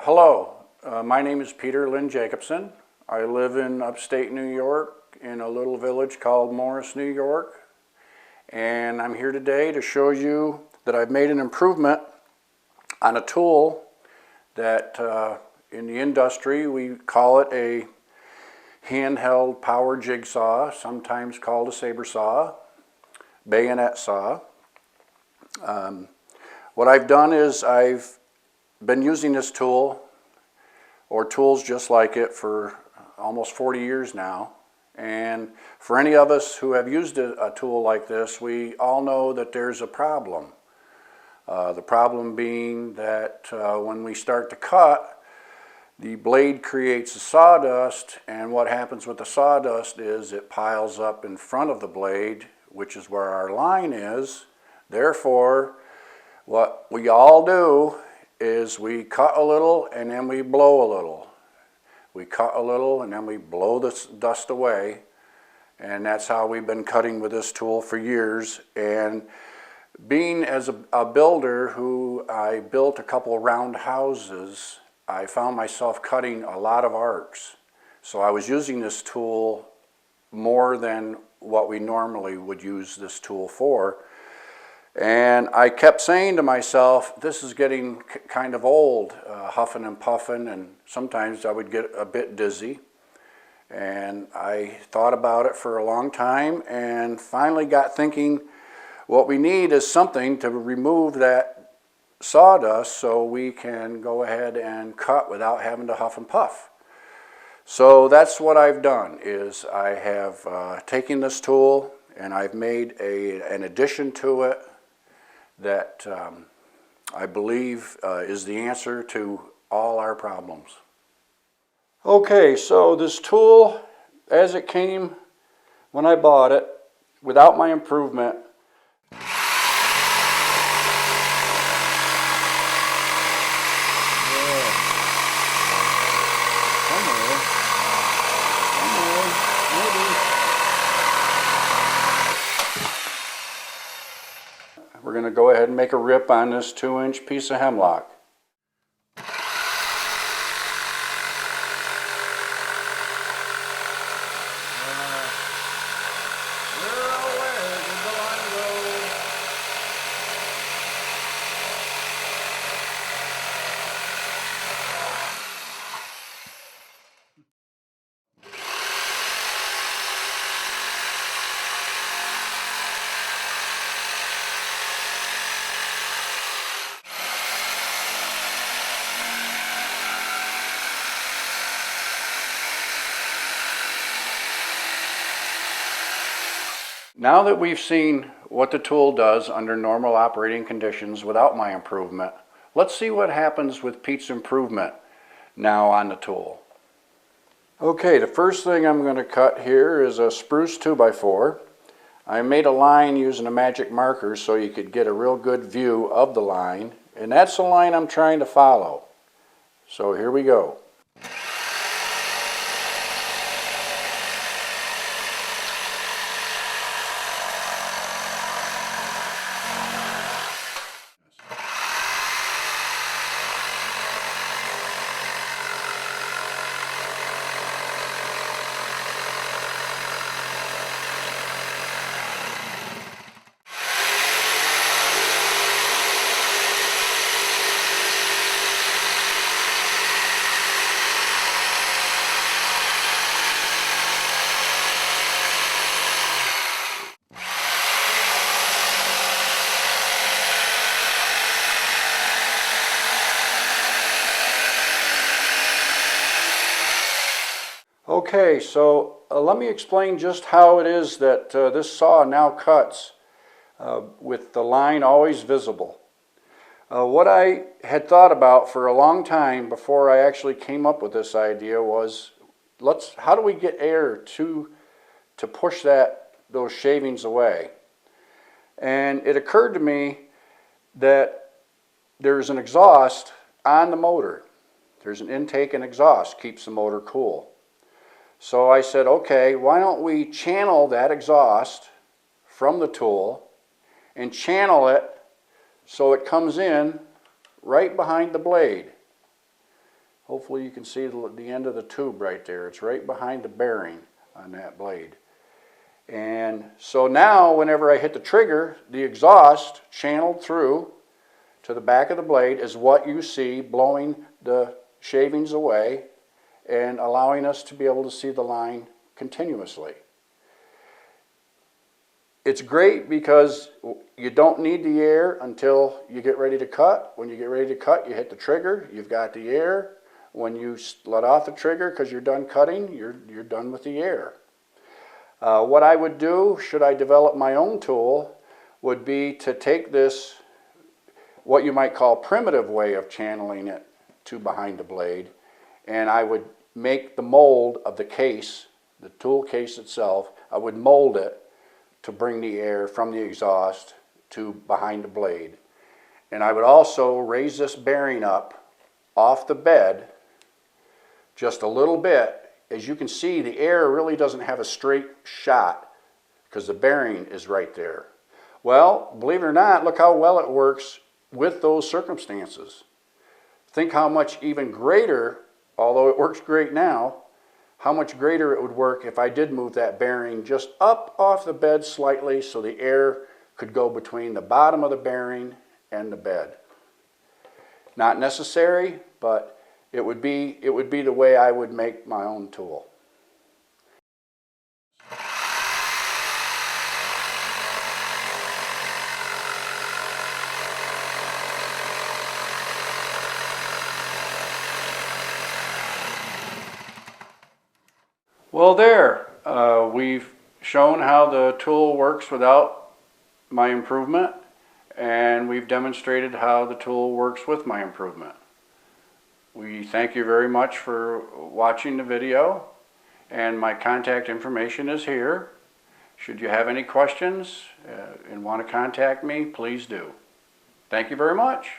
Hello, my name is Peter Lynn Jacobsen. I live in upstate New York in a little village called Morris, New York. And I'm here today to show you that I've made an improvement on a tool that in the industry we call it a handheld power jigsaw, sometimes called a saber saw, bayonet saw. What I've done is I've been using this tool or tools just like it for almost 40 years now. And for any of us who have used a tool like this, we all know that there's a problem. The problem being that when we start to cut, the blade creates a sawdust, and what happens with the sawdust is it piles up in front of the blade, which is where our line is. Therefore, what we all do is we cut a little and then we blow a little. We cut a little and then we blow the dust away, and that's how we've been cutting with this tool for years. And being as a builder who I built a couple round houses, I found myself cutting a lot of arcs. So I was using this tool more than what we normally would use this tool for. And I kept saying to myself, this is getting kind of old, huffing and puffing, and sometimes I would get a bit dizzy. And I thought about it for a long time and finally got thinking, what we need is something to remove that sawdust so we can go ahead and cut without having to huff and puff. So that's what I've done, is I have taken this tool and I've made an addition to it that I believe is the answer to all our problems. Okay, so this tool, as it came when I bought it, without my improvement, we're going to go ahead and make a rip on this 2-inch piece of hemlock. Now that we've seen what the tool does under normal operating conditions without my improvement, let's see what happens with Pete's improvement now on the tool. Okay, the first thing I'm going to cut here is a spruce 2x4. I made a line using a magic marker so you could get a real good view of the line, and that's the line I'm trying to follow. So here we go. Okay, so let me explain just how it is that this saw now cuts with the line always visible. What I had thought about for a long time before I actually came up with this idea was, how do we get air to push those shavings away? And it occurred to me that there's an exhaust on the motor. There's an intake and exhaust, keeps the motor cool. So I said, okay, why don't we channel that exhaust from the tool and channel it so it comes in right behind the blade. Hopefully you can see the end of the tube right there. It's right behind the bearing on that blade. And so now whenever I hit the trigger, the exhaust channeled through to the back of the blade is what you see, blowing the shavings away and allowing us to be able to see the line continuously. It's great because you don't need the air until you get ready to cut. When you get ready to cut, you hit the trigger, you've got the air. When you let off the trigger because you're done cutting, you're done with the air. What I would do, should I develop my own tool, would be to take this, what you might call primitive way of channeling it to behind the blade, and I would make the mold of the case, the tool case itself, I would mold it to bring the air from the exhaust to behind the blade. And I would also raise this bearing up off the bed just a little bit. As you can see, the air really doesn't have a straight shot because the bearing is right there. Well, believe it or not, look how well it works with those circumstances. Think how much even greater, although it works great now, how much greater it would work if I did move that bearing just up off the bed slightly so the air could go between the bottom of the bearing and the bed. Not necessary, but it would be the way I would make my own tool. Well, there, we've shown how the tool works without my improvement, and we've demonstrated how the tool works with my improvement. We thank you very much for watching the video, and my contact information is here. Should you have any questions and want to contact me, please do. Thank you very much.